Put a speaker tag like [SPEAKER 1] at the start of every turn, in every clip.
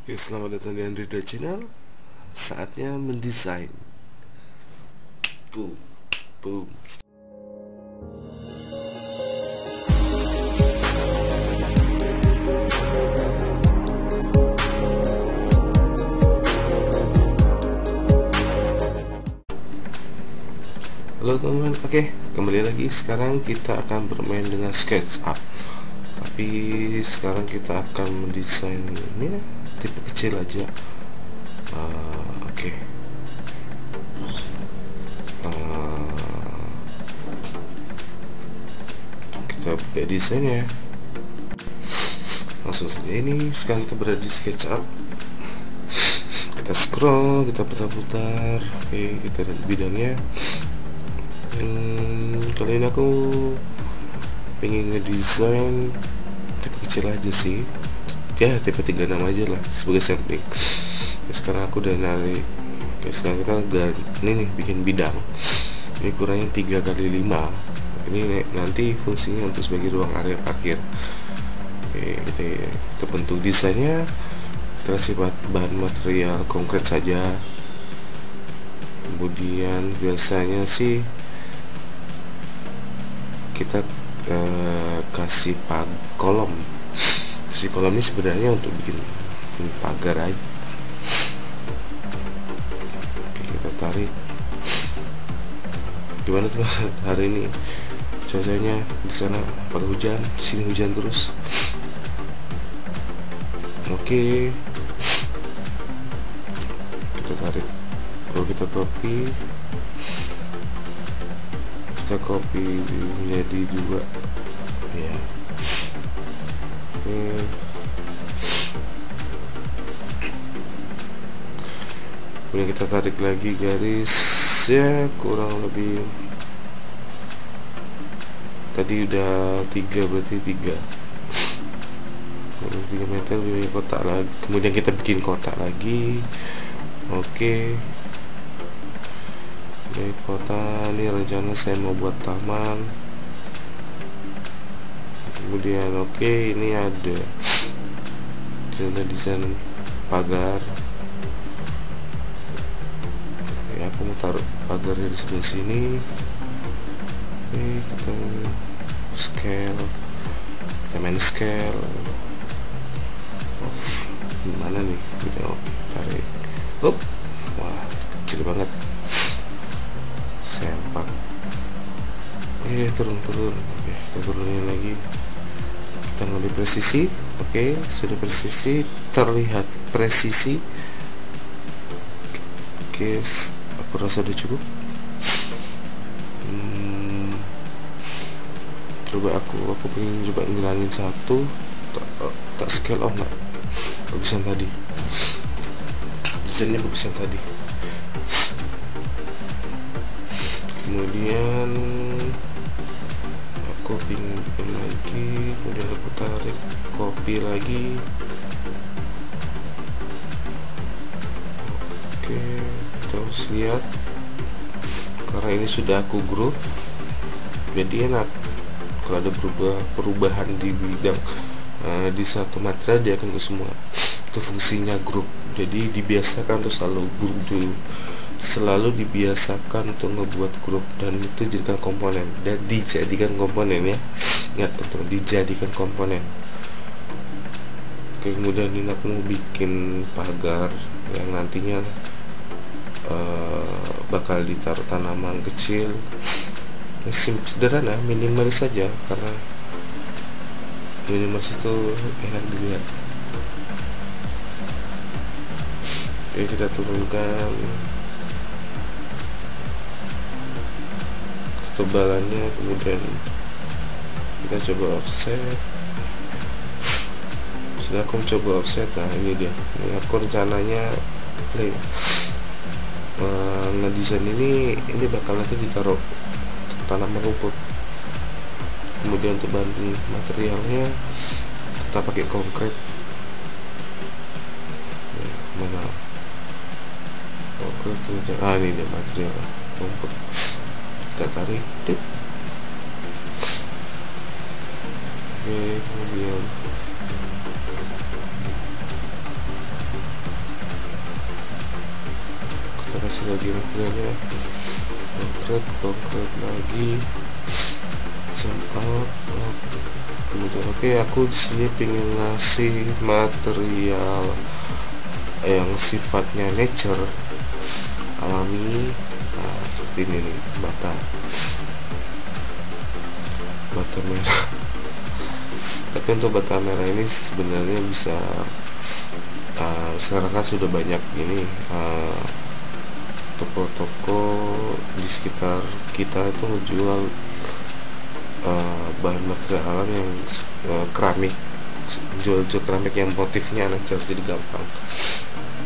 [SPEAKER 1] Oke, selamat datang di Android Channel. Saatnya mendesain. Boom, boom. Halo teman-teman, oke, kembali lagi. Sekarang kita akan bermain dengan SketchUp. Tapi sekarang kita akan mendesainnya tipe kecil aja. Oke. Kita buka desainnya. Langsung saja ini. Sekarang kita berada di SketchUp. Kita scroll, kita putar-putar. Oke, kita lihat bidangnya. Kali ini aku pengen ngedesain tipe kecil aja sih, ya tipe 36 aja lah sebagai sampling. Sekarang aku udah narik. Sekarang kita ini nih bikin bidang. Ini kurangnya 3x5. Ini nanti fungsinya untuk sebagai ruang area parkir. Oke, kita bentuk desainnya. Kita kasih bahan material konkret saja. Kemudian biasanya sih kita kasih kolom. Si kolom ini sebenarnya untuk bikin pagar aja. Oke, kita tarik. Gimana tuh hari ini cuacanya di sana? Apakah hujan? Di sini hujan terus. Oke, kita tarik. Lalu kita copy menjadi 2 ya. Oke. Kemudian kita tarik lagi garis ya, kurang lebih tadi udah 3, berarti 3 meter bikin kotak lagi. Kemudian kita bikin kotak lagi. Oke, kota ini rencana saya mau buat taman. Kemudian oke, ini ada contoh desain pagar. Oke, aku mau taruh pagarnya di sebelah sini. Oke, kita scale, kita main scale. Gimana nih? Udah, oke, tarik. Wah, kecil banget. Sempak. Turun. Oke, kita turunin lagi. Kita lebih presisi. Oke, sudah presisi, terlihat presisi. Oke, aku rasa udah cukup. Coba aku pengen coba ngilangin satu. Tak scale off nggak? Bagusan tadi. Desainnya bagusan tadi. Kemudian aku bikin lagi, kemudian aku tarik, copy lagi. Oke, kita harus lihat karena ini sudah aku grup, jadi enak kalau ada perubahan di bidang di satu material dia akan ke semua. Itu fungsinya grup. Jadi dibiasakan untuk selalu grup dulu, selalu dibiasakan untuk ngebuat grup dan itu jadikan komponen dan dijadikan komponen ya. Ingat teman-teman, dijadikan komponen. Oke, kemudian ini aku mau bikin pagar yang nantinya bakal ditaruh tanaman kecil. Sederhana, minimalis saja, karena minimalis itu enak dilihat. Oke, kita turunkan ketebalannya, kemudian kita coba offset. Setelah aku coba offset, nah ini dia. Ini aku rencananya ngedesain ini bakal nanti ditaruh tanaman rumput. Kemudian untuk bahan materialnya kita pakai konkret. Mana konkret? Ini dia material rumput. Kita tarik. Oke, kemudian kasih lagi materialnya konkret lagi, zoom out. Kemudian aku di sini pengen ngasih material yang sifatnya nature, alami. Nah, seperti ini nih, bata merah. Tapi untuk bata merah ini sebenarnya bisa sekarang kan sudah banyak ini toko-toko di sekitar kita itu menjual bahan material alam yang keramik, jual keramik yang motifnya nature, jadi gampang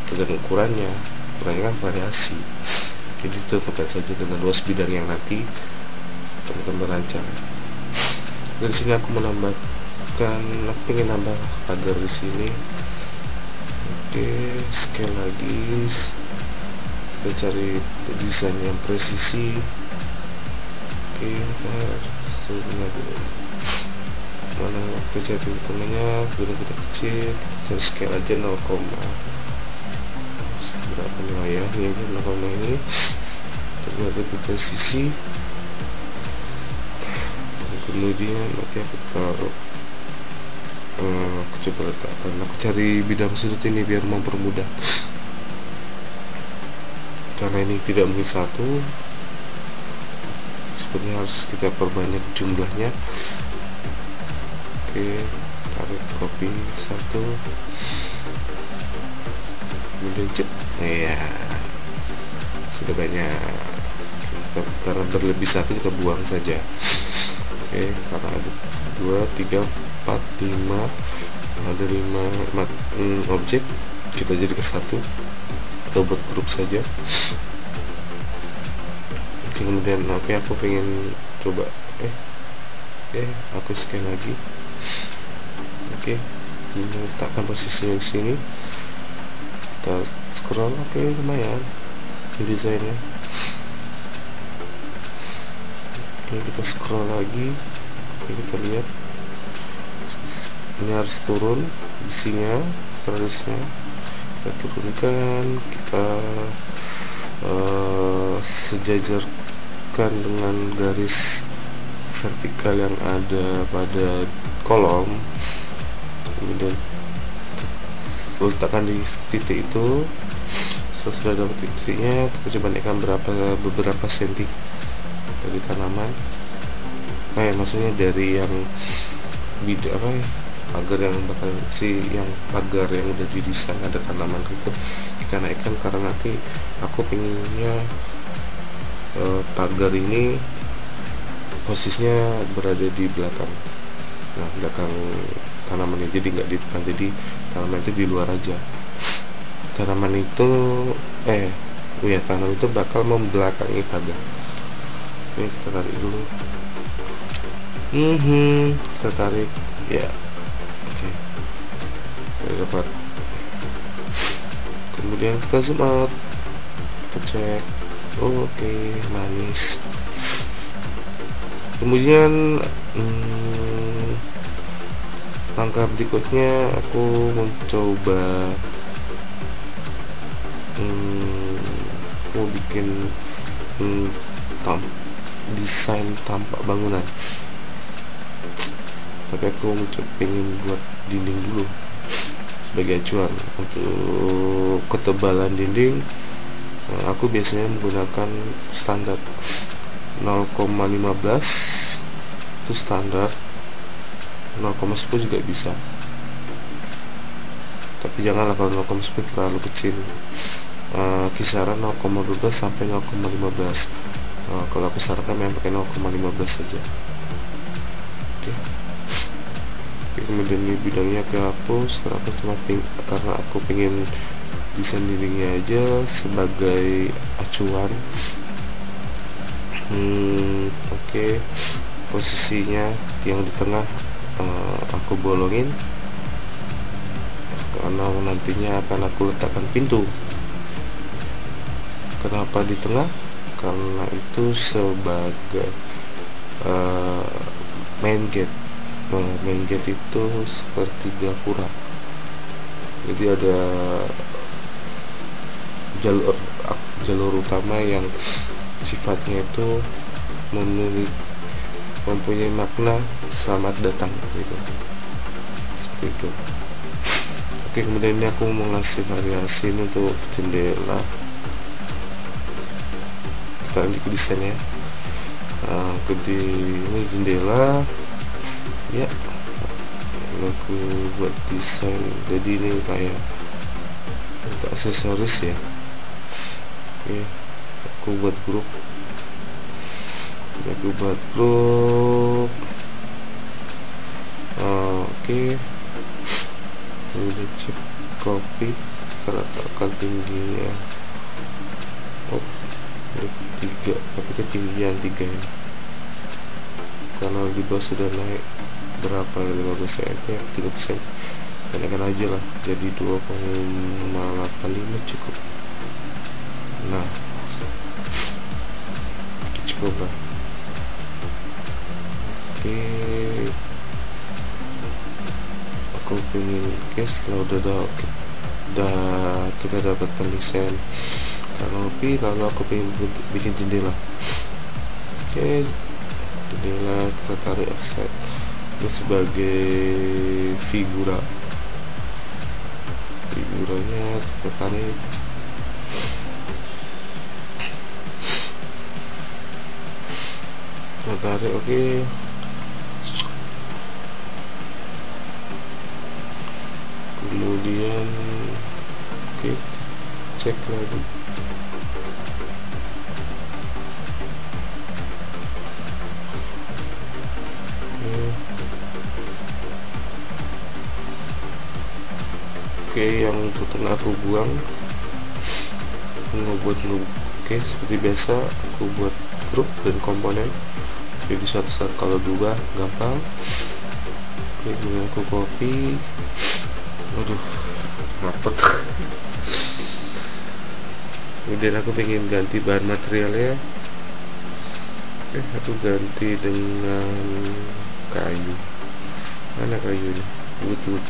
[SPEAKER 1] tergantung ukurannya kan variasi, jadi tentukan saja dengan luas bidang yang nanti teman-teman rancang. Dari sini aku pengen nambah pagar di sini. Oke, scale lagi, kita cari desain yang presisi. Oke, ntar zoom lagi, mana waktu cari tengahnya, kemudian kita kecil, kita cari scale aja 0, berapa nih ya, ini aja 0, ini terlihat di presisi. Kemudian aku taruh, aku coba letakkan, aku cari bidang sudut ini biar mempermudah, karena ini tidak mungkin satu, sepertinya harus kita perbanyak jumlahnya. Oke, tarik copy 1, kemudian cek, ya sudah banyak. Karena berlebih 1 kita buang saja. Oke, karena ada 2, 3, 4, 5, ada 5 objek, kita jadi ke 1, kita buat grup saja. Oke, kemudian aku pengen coba aku scan lagi. Oke, letakkan posisinya di sini, kita scroll. Oke, lumayan desainnya. Kita scroll lagi. Oke, kita lihat ini harus turun isinya, terusnya kita turunkan, kita sejajarkan dengan garis vertikal yang ada pada kolom. Kemudian letakkan di titik itu. Sesudah dapat titiknya, kita coba naikkan beberapa senti dari tanaman. Maksudnya dari yang pagar yang pagar yang udah didesain ada tanaman gitu, kita naikkan karena nanti aku pinginnya pagar ini posisinya berada di belakang, belakang tanaman ini, jadi nggak di depan, jadi tanaman itu di luar aja. Tanaman itu tanaman itu bakal membelakangi pagar. Ini kita tarik dulu. Kita tarik ya. Oke. Dapat. Kemudian kita zoom out. Kita cek. Oke, manis. Kemudian langkah berikutnya aku mencoba mau bikin desain tampak bangunan, tapi aku pengen buat dinding dulu sebagai acuan. Untuk ketebalan dinding aku biasanya menggunakan standar 0,15 itu standar, 0,10 juga bisa, tapi janganlah kalau 0,10 terlalu kecil. Kisaran 0,12 sampai 0,15. Kalau aku sarankan memang pakai 0,15 saja. Oke, kemudian ini bidangnya aku hapus karena aku karena aku pengen desain dindingnya aja sebagai acuan. Oke, posisinya yang di tengah aku bolongin karena nantinya akan aku letakkan pintu. Kenapa di tengah? Karena itu sebagai main gate. Main gate itu seperti gapura, jadi ada jalur jalur utama yang sifatnya itu mempunyai makna selamat datang gitu, seperti itu. Oke, kemudian ini aku mau ngasih variasi ini untuk jendela. Kita lanjut ke desainnya. Ini jendela ya, aku buat desain jadi ini kayak untuk aksesoris ya. Oke, aku buat grup. Oke, udah cek copy, kita letakkan tingginya 3, tapi ketinggian 3 ini karena di bawah sudah naik berapa, 15 cm, 30 cm, tanyakan aja lah jadi 2,85 cukup. Nah, cukup lah. Oke, aku pengen setelah udah kita dapatkan desain kanopi, lalu aku pengen bikin jendela. Oke, jendela kita tarik offset ini sebagai figuranya kita tarik. Oke. Kemudian cek lagi. Oke, yang total aku buang ngebuat loop. Oke, seperti biasa aku buat grup dan komponen, jadi suatu saat kalau berubah gampang. Oke, kemudian aku copy. Aduh, rapet. Kemudian aku pengen ganti bahan materialnya. Oke, aku ganti dengan kayu. Mana kayunya? Wood.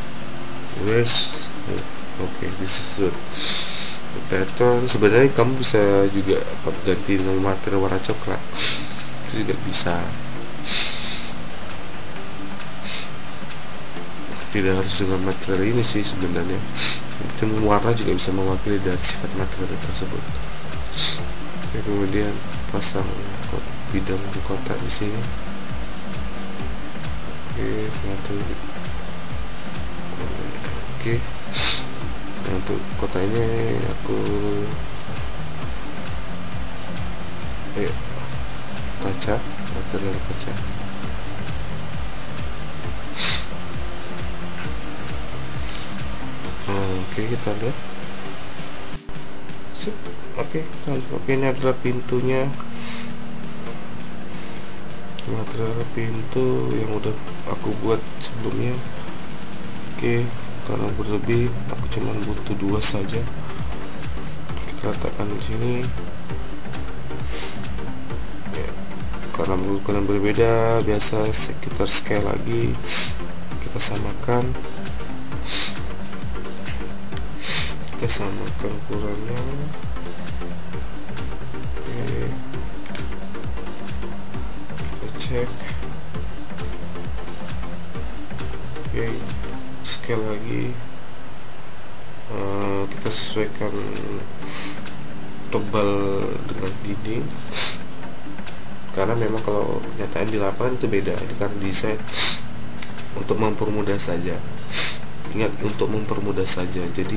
[SPEAKER 1] Where's Oke, this is good. Pattern sebenarnya kamu bisa juga ganti dengan material warna coklat, itu juga bisa, tidak harus dengan material ini sih sebenarnya. Warna juga bisa mewakili dari sifat material tersebut. Oke, kemudian pasang bidang di kotak di sini. Oke, oke. Nah, untuk kotak ini aku kaca, material kaca. Oke, kita lihat. Oke, ini adalah pintunya, material pintu yang udah aku buat sebelumnya. Oke, karena berlebih aku cuma butuh 2 saja, kita letakkan di sini ya, karena ukuran berbeda biasa sekitar scale lagi kita samakan ukurannya. Oke, kita cek. Oke, scale lagi, kita sesuaikan tebal dengan dinding, karena memang kalau kenyataan di lapangan itu beda. Ini karena desain untuk mempermudah saja, ingat, untuk mempermudah saja, jadi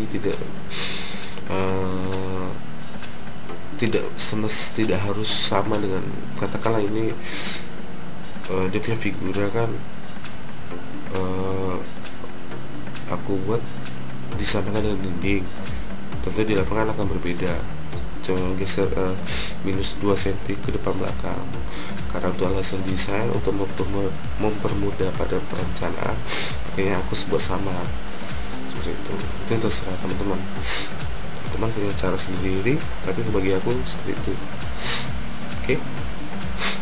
[SPEAKER 1] tidak harus sama dengan, katakanlah ini dia punya figura kan, aku buat disamakan dengan dinding, tentu di lapangan akan berbeda, cuma geser minus 2 cm ke depan belakang, karena untuk alasan desain untuk mempermudah pada perencanaan, akhirnya aku buat sama seperti itu terserah teman-teman punya cara sendiri, tapi bagi aku seperti itu. Oke,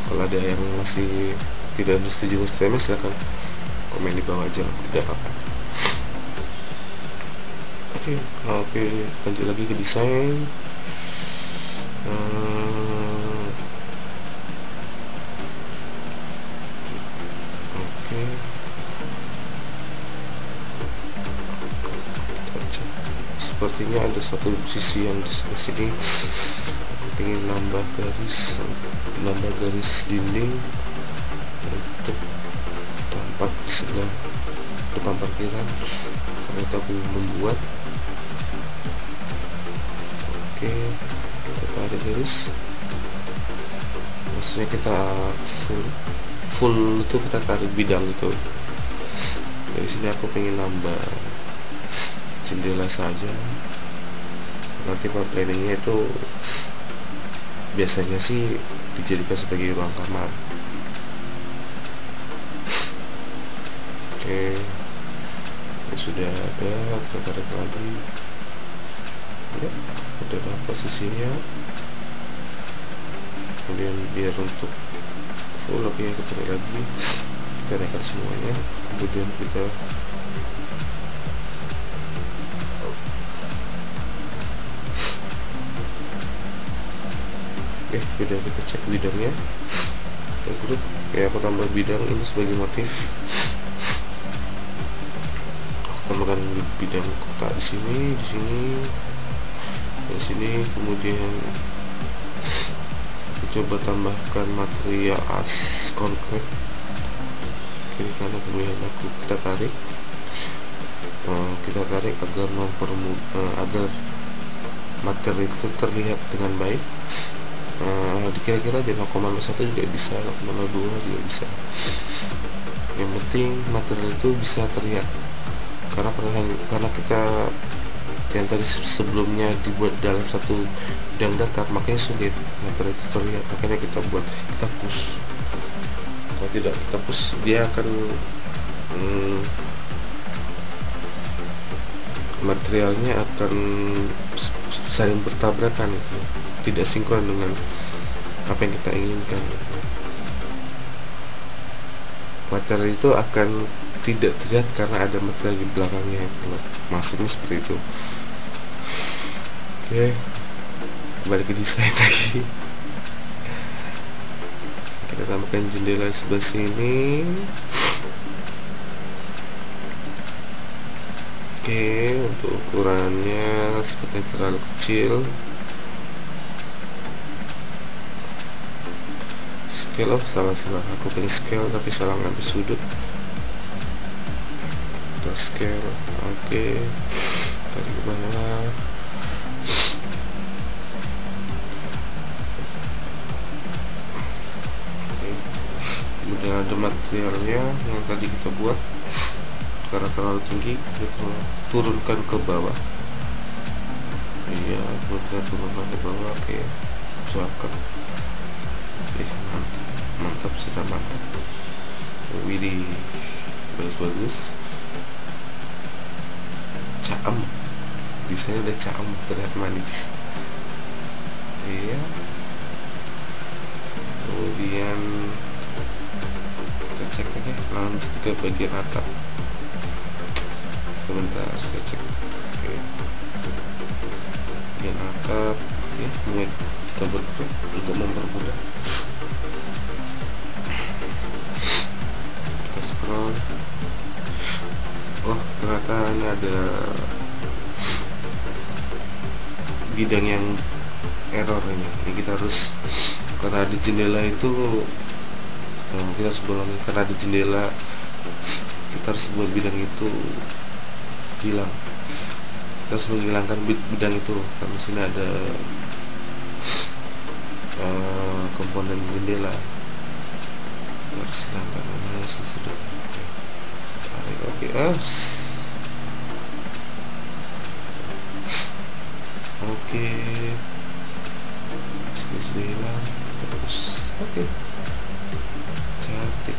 [SPEAKER 1] kalau ada yang masih tidak setuju dengan sistemnya silahkan komen di bawah aja, tidak apa-apa. Oke, lanjut lagi ke desain. Oke, kita cek. Sepertinya ada satu sisi yang di sebelah sini aku ingin nambah garis dinding untuk tampak di sebelah depan parkiran karena itu aku membuat. Oke, kita tarik garis, maksudnya kita full itu kita tarik bidang itu. Dari sini aku pengen nambah jendela saja. Nanti planningnya itu biasanya sih dijadikan sebagai ruang kamar. Oke, ini sudah ada, kita tarik lagi ya, udah dapat posisinya. Kemudian biar untuk full, oke, kita tarik lagi, kita naikkan semuanya. Kemudian kita udah kita cek bidangnya, kita grup ya, aku tambah bidang ini sebagai motif. Aku tambahkan bidang kotak di sini, di sini. Kemudian aku coba tambahkan material as konkret kiri kanan. Kemudian kita tarik agar material itu terlihat dengan baik. Kira-kira aja 0,01 juga bisa, 0,02 juga bisa. Yang penting material itu bisa terlihat, karena kita yang tadi sebelumnya dibuat dalam satu bidang datar, makanya sulit material itu terlihat. Makanya kita push. Kalau tidak kita push, dia akan materialnya akan saling bertabrakan, itu tidak sinkron dengan apa yang kita inginkan. Material itu akan tidak terlihat karena ada material di belakangnya, itu loh, maksudnya seperti itu. Oke, balik ke desain lagi. Kita tambahkan jendela di sebelah sini. Oke, untuk ukurannya sepertinya terlalu kecil. Scale, salah aku pengen scale tapi salah ngambil sudut. Kita scale, oke, tarik ke bawah. Oke. Kemudian ada materialnya yang tadi kita buat, karena terlalu tinggi kita turunkan ke bawah. Iya, kita turunkan ke bawah. Oke, cakep. Mantap, sudah mantap. Widih, bagus. Caem, desainnya udah caem, terlihat manis. Iya. Kemudian kita cek lagi, lanjut ke bagian atap. Sebentar, saya cek. Oke. Bagian atap, ya, mulai kita buat grup untuk mempermudah. Kita scroll. Oh, ternyata ini ada bidang yang error ini. Ini kita harus, karena di jendela itu kita harus bolongin, karena di jendela kita harus buat bidang itu hilang. Kita harus menghilangkan bidang itu, karena sini ada komponen jendela. Kita harus hilangkan. Sudah tarik, oke. Oke, sudah hilang. Terus oke, cantik.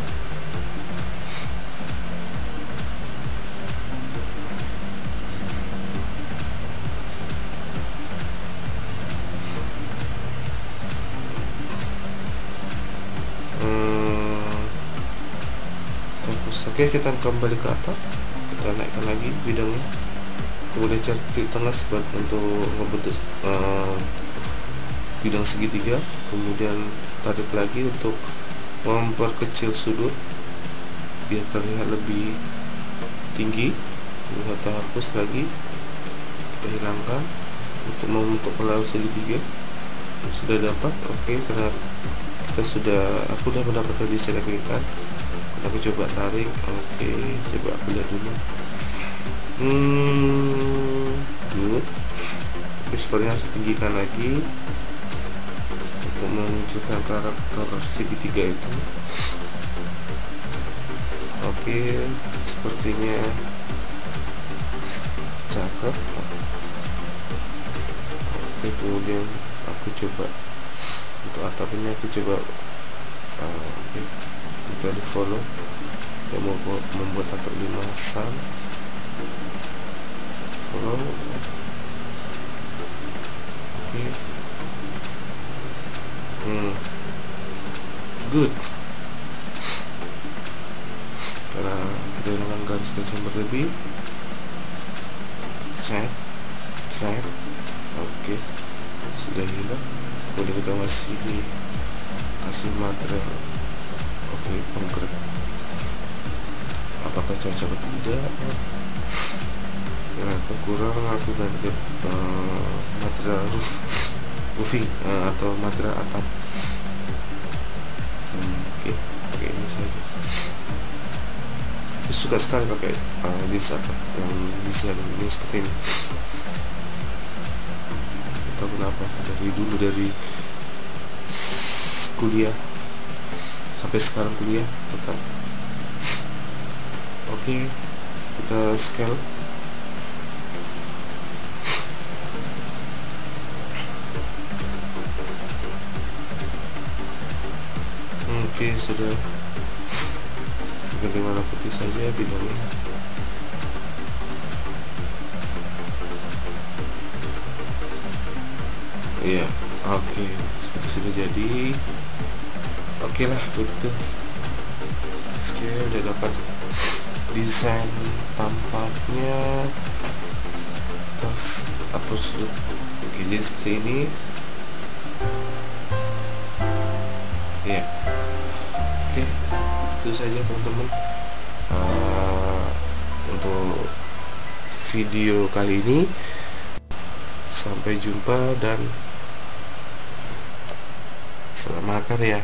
[SPEAKER 1] Oke, kita kembali ke atas, kita naikkan lagi bidangnya, kemudian cari titik tengah sebab untuk ngebentuk bidang segitiga, kemudian tarik lagi untuk memperkecil sudut biar terlihat lebih tinggi. Kita hapus lagi, kita hilangkan untuk membentuk pola segitiga. Sudah dapat. Oke, aku udah mendapatkan desain yang aku inginkan. Aku coba tarik. Oke, coba aku lihat dulu. Good. Skornya harus ditinggikan lagi untuk memunculkan karakter segitiga itu. Oke, sepertinya cakep. Oke, kemudian aku coba untuk atap ini, aku coba oke, kita di follow. Kita mau membuat atap 5 sun. Follow. Oke. Good. Karena kita hilangkan garis-garis yang berlebih. Set. Oke, sudah hilang. Kemudian kita masih kasih material. Oke, konkret. Apakah cocok atau tidak? Ternyata kurang. Aku ganti material roofing atau material atap. Oke, ini saja. Aku suka sekali pakai jenis atap yang desain ini seperti ini. Tahu kenapa, dari dulu, dari kuliah sampai sekarang kuliah tetap. Oke, kita scale. Oke, sudah ganti warna putih saja bidangnya. Iya, oke, seperti sudah jadi. Oke lah, begitu. Oke, udah dapat desain tampaknya. Kita atur sudut. Oke, jadi seperti ini. Ya, oke, itu saja teman-teman untuk video kali ini. Sampai jumpa dan selamat makan ya.